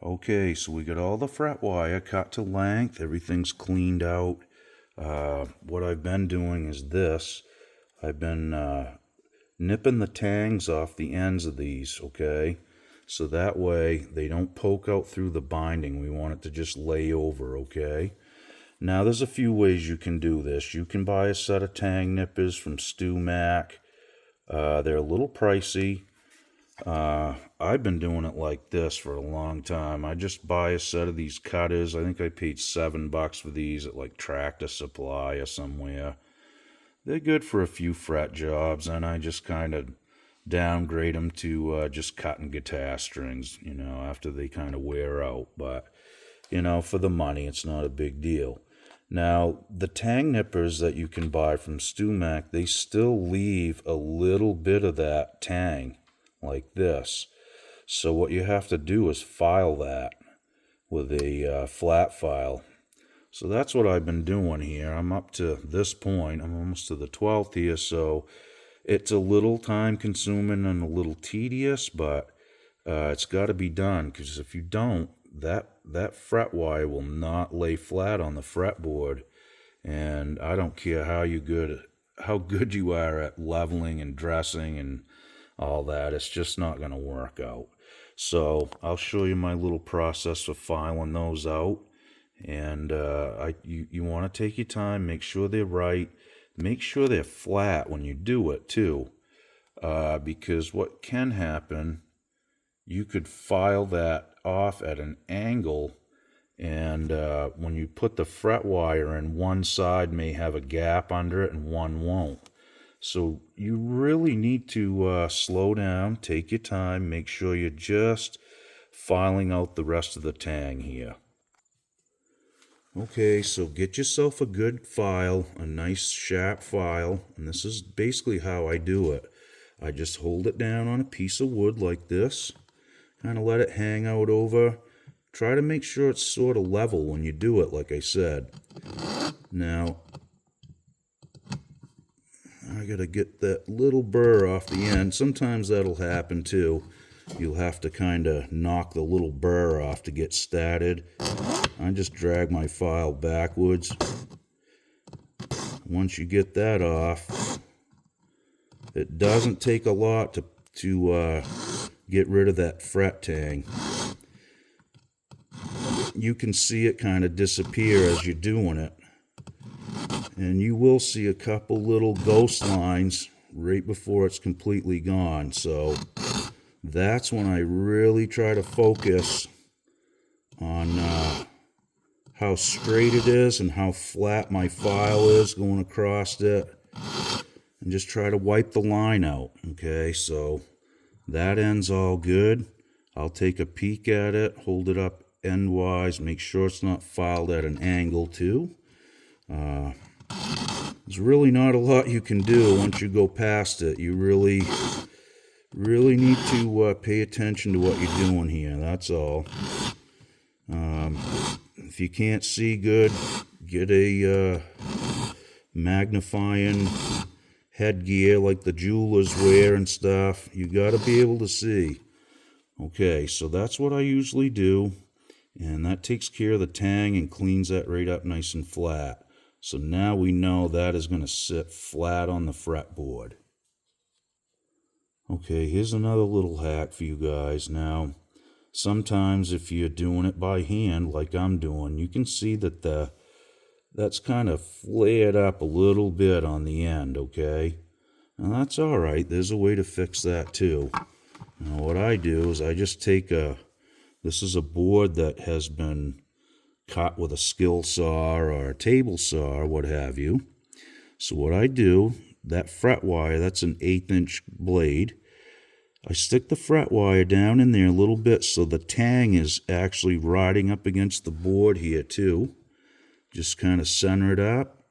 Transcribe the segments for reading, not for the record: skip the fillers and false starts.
Okay, so we got all the fret wire cut to length. Everything's cleaned out. What I've been doing is this. I've been nipping the tangs off the ends of these, okay? So that way they don't poke out through the binding. We want it to just lay over, okay? Now there's a few ways you can do this. You can buy a set of tang nippers from Stu Mac. They're a little pricey. I've been doing it like this for a long time. I just buy a set of these cutters. I think I paid $7 for these at like Tractor Supply or somewhere. They're good for a few fret jobs, and I just kind of downgrade them to just cutting guitar strings, after they kind of wear out. But, for the money, it's not a big deal. Now, the tang nippers that you can buy from Stu Mac, they still leave a little bit of that tang, like this. So what you have to do is file that with a flat file. So that's what I've been doing here. I'm up to this point. I'm almost to the 12th here, so it's a little time consuming and a little tedious, but it's got to be done, because if you don't, that fret wire will not lay flat on the fretboard. And I don't care how good you are at leveling and dressing and all that, it's just not going to work out. So I'll show you my little process for filing those out. And you want to take your time, make sure they're right, make sure they're flat when you do it too, because what can happen, you could file that off at an angle, and when you put the fret wire in, one side may have a gap under it and one won't. So you really need to slow down, take your time, make sure you're just filing out the rest of the tang here. Okay, so get yourself a good file, a nice sharp file, and this is basically how I do it. I just hold it down on a piece of wood like this, kind of let it hang out over. Try to make sure it's sort of level when you do it, like I said. Now, I gotta get that little burr off the end. Sometimes that'll happen too. You'll have to kind of knock the little burr off to get started. I just drag my file backwards. Once you get that off, it doesn't take a lot to get rid of that fret tang. You can see it kind of disappear as you're doing it. And you will see a couple little ghost lines right before it's completely gone. So that's when I really try to focus on how straight it is and how flat my file is going across it. And just try to wipe the line out. Okay, so that end's all good. I'll take a peek at it, hold it up endwise, make sure it's not filed at an angle too. There's really not a lot you can do once you go past it. You really need to pay attention to what you're doing here, that's all. If you can't see good, get a magnifying headgear like the jewelers wear and stuff. You got to be able to see. Okay, so that's what I usually do, and that takes care of the tang and cleans that right up nice and flat. So now we know that is going to sit flat on the fretboard. Okay, here's another little hack for you guys. Now, sometimes if you're doing it by hand like I'm doing, you can see that that's kind of flared up a little bit on the end, okay? Now that's all right. There's a way to fix that too. Now what I do is I just take this is a board that has been cut with a skill saw or a table saw or what have you. So what I do, that fret wire, that's an 1/8 inch blade. I stick the fret wire down in there a little bit so the tang is actually riding up against the board here too. Just kind of center it up,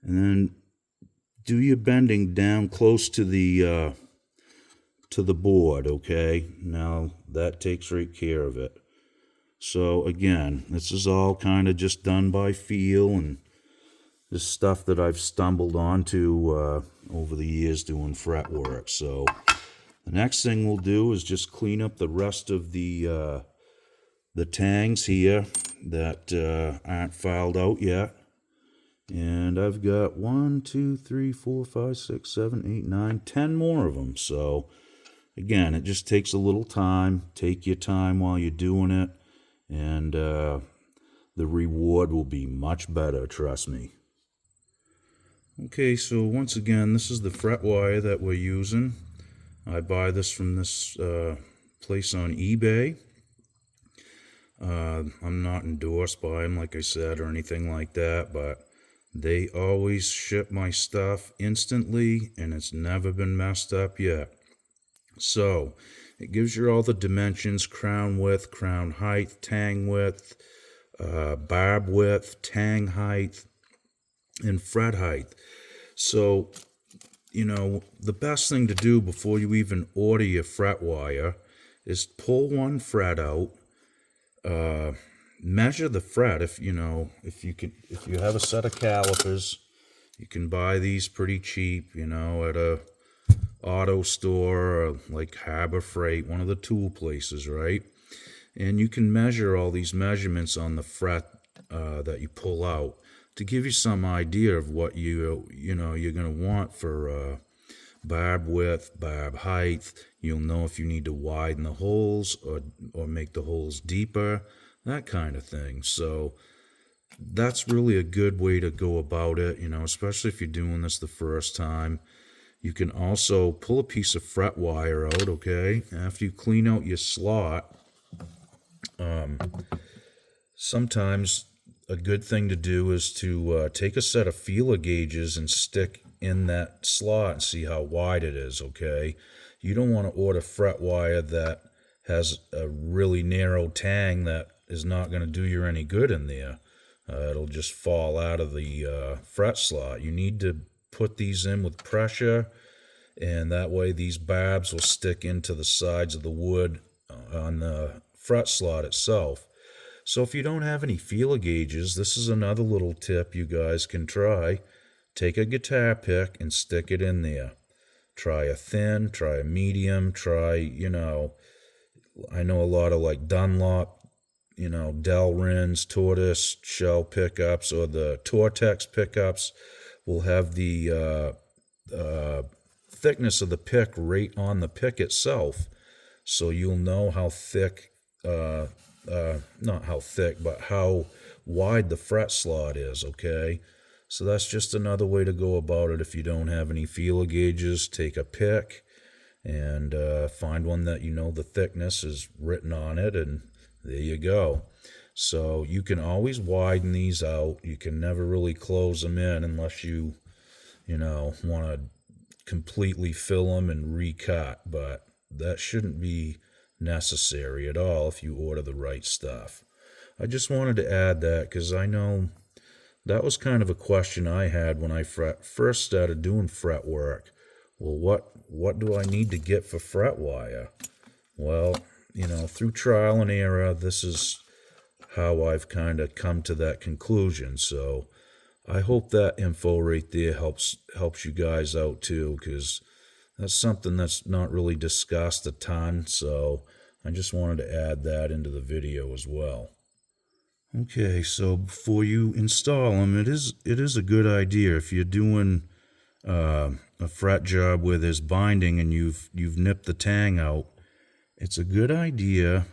and then do your bending down close to the board, okay? Now that takes right care of it. So again, this is all kind of just done by feel and this stuff that I've stumbled onto over the years doing fret work. So the next thing we'll do is just clean up the rest of the the tangs here that aren't filed out yet. And I've got 1, 2, 3, 4, 5, 6, 7, 8, 9, 10 more of them. So again, it just takes a little time. Take your time while you're doing it, and the reward will be much better, trust me. Okay, so once again, this is the fret wire that we're using. I buy this from this place on eBay. I'm not endorsed by them, like I said, or anything like that, but they always ship my stuff instantly, and it's never been messed up yet. So it gives you all the dimensions: crown width, crown height, tang width, barb width, tang height, and fret height. So, the best thing to do before you even order your fret wire is pull one fret out, measure the fret. If you have a set of calipers, you can buy these pretty cheap, at a auto store or like Harbor Freight, one of the tool places, right? And you can measure all these measurements on the fret that you pull out to give you some idea of what you're going to want for barb width, barb height. You'll know if you need to widen the holes or make the holes deeper, that kind of thing. So that's really a good way to go about it, especially if you're doing this the first time. You can also pull a piece of fret wire out, okay? After you clean out your slot, sometimes a good thing to do is to take a set of feeler gauges and stick in that slot and see how wide it is, okay? You don't want to order fret wire that has a really narrow tang that is not going to do you any good in there. It'll just fall out of the fret slot. You need to put these in with pressure, and that way these barbs will stick into the sides of the wood on the fret slot itself. So if you don't have any feeler gauges, this is another little tip you guys can try. Take a guitar pick and stick it in there. Try a thin, try a medium, try, I know a lot of like Dunlop, Delrins, tortoise shell pickups, or the Tortex pickups will have the thickness of the pick right on the pick itself. So you'll know how thick, not how thick, but how wide the fret slot is, okay? So that's just another way to go about it. If you don't have any feeler gauges, take a pick and find one that the thickness is written on it, and there you go. So you can always widen these out. You can never really close them in unless you want to completely fill them and recut, but that shouldn't be necessary at all if you order the right stuff. I just wanted to add that because I know that was kind of a question I had when I first started doing fret work. Well, what do I need to get for fret wire? Well, through trial and error, this is how I've kind of come to that conclusion. So I hope that info right there helps you guys out too, because that's something that's not really discussed a ton. So I just wanted to add that into the video as well. Okay, so before you install them, it is a good idea if you're doing a fret job where there's binding and you've nipped the tang out. It's a good idea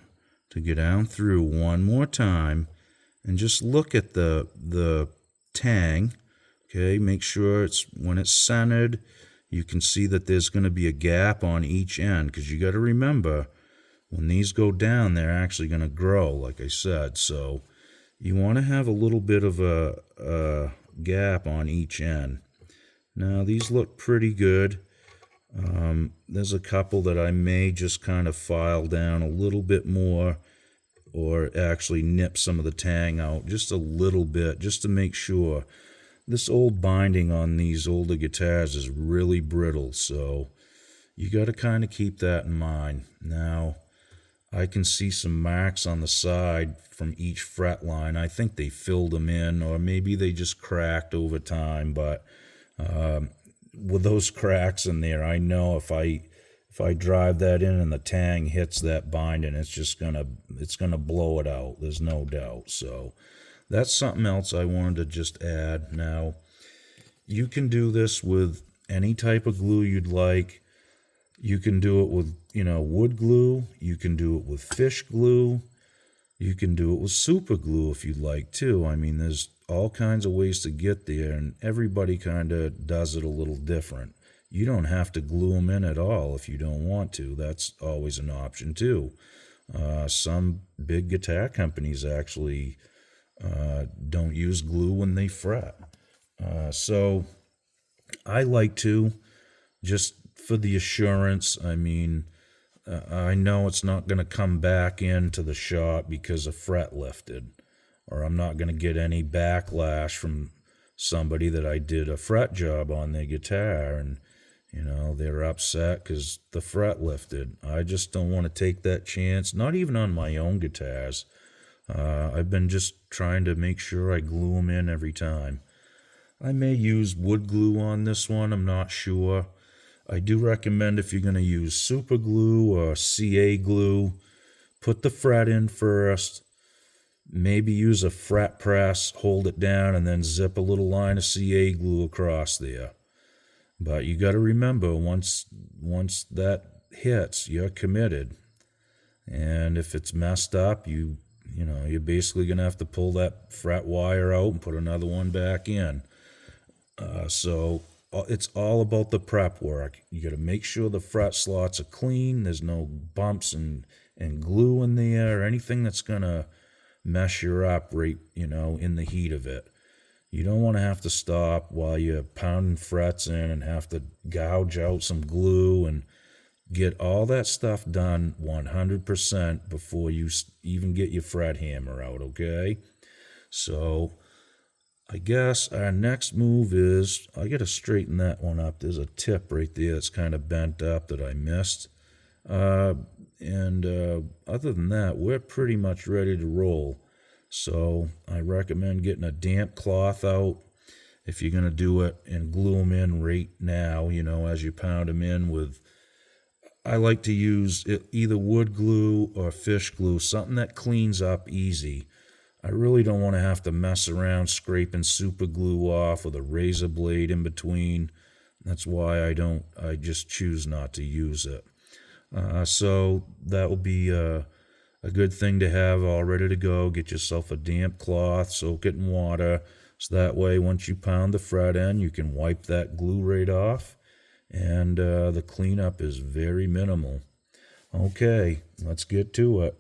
to go down through one more time and just look at the tang. Okay, make sure when it's centered, you can see that there's going to be a gap on each end, because you got to remember when these go down, they're actually going to grow, like I said. So you want to have a little bit of a gap on each end. Now these look pretty good. There's a couple that I may just kind of file down a little bit more, or actually nip some of the tang out just a little bit, just to make sure. This old binding on these older guitars is really brittle, so you got to kind of keep that in mind. Now, I can see some marks on the side from each fret line. I think they filled them in, or maybe they just cracked over time, but with those cracks in there, I know if if I drive that in and the tang hits that binding, it's gonna blow it out. There's no doubt. So that's something else I wanted to just add. Now, you can do this with any type of glue you'd like. You can do it with, wood glue. You can do it with fish glue. You can do it with super glue if you'd like too. I mean, there's all kinds of ways to get there, and everybody kind of does it a little different. You don't have to glue them in at all if you don't want to. That's always an option too. Some big guitar companies actually don't use glue when they fret. So I like to, just for the assurance. I mean, I know it's not going to come back into the shop because a fret lifted, or I'm not going to get any backlash from somebody that I did a fret job on their guitar and they're upset because the fret lifted. I just don't want to take that chance, not even on my own guitars. I've been just trying to make sure I glue them in every time. I may use wood glue on this one, I'm not sure. I do recommend, if you're going to use super glue or CA glue, put the fret in first, maybe use a fret press, hold it down, and then zip a little line of CA glue across there. But you got to remember, once that hits, you're committed. And if it's messed up, you're basically going to have to pull that fret wire out and put another one back in. So it's all about the prep work. You got to make sure the fret slots are clean. There's no bumps and glue in there or anything that's going to mess you up right, in the heat of it. You don't want to have to stop while you're pounding frets in and have to gouge out some glue and get all that stuff done 100% before you even get your fret hammer out, okay? So I guess our next move is, I got to straighten that one up. There's a tip right there that's kind of bent up that I missed. Other than that, we're pretty much ready to roll. So I recommend getting a damp cloth out if you're going to do it, and glue them in right now, as you pound them in with, I like to use either wood glue or fish glue, something that cleans up easy. I really don't want to have to mess around scraping super glue off with a razor blade in between. That's why I just choose not to use it. So that will be a good thing to have all ready to go. Get yourself a damp cloth, soak it in water, so that way once you pound the fret in, you can wipe that glue right off, and the cleanup is very minimal. Okay, let's get to it.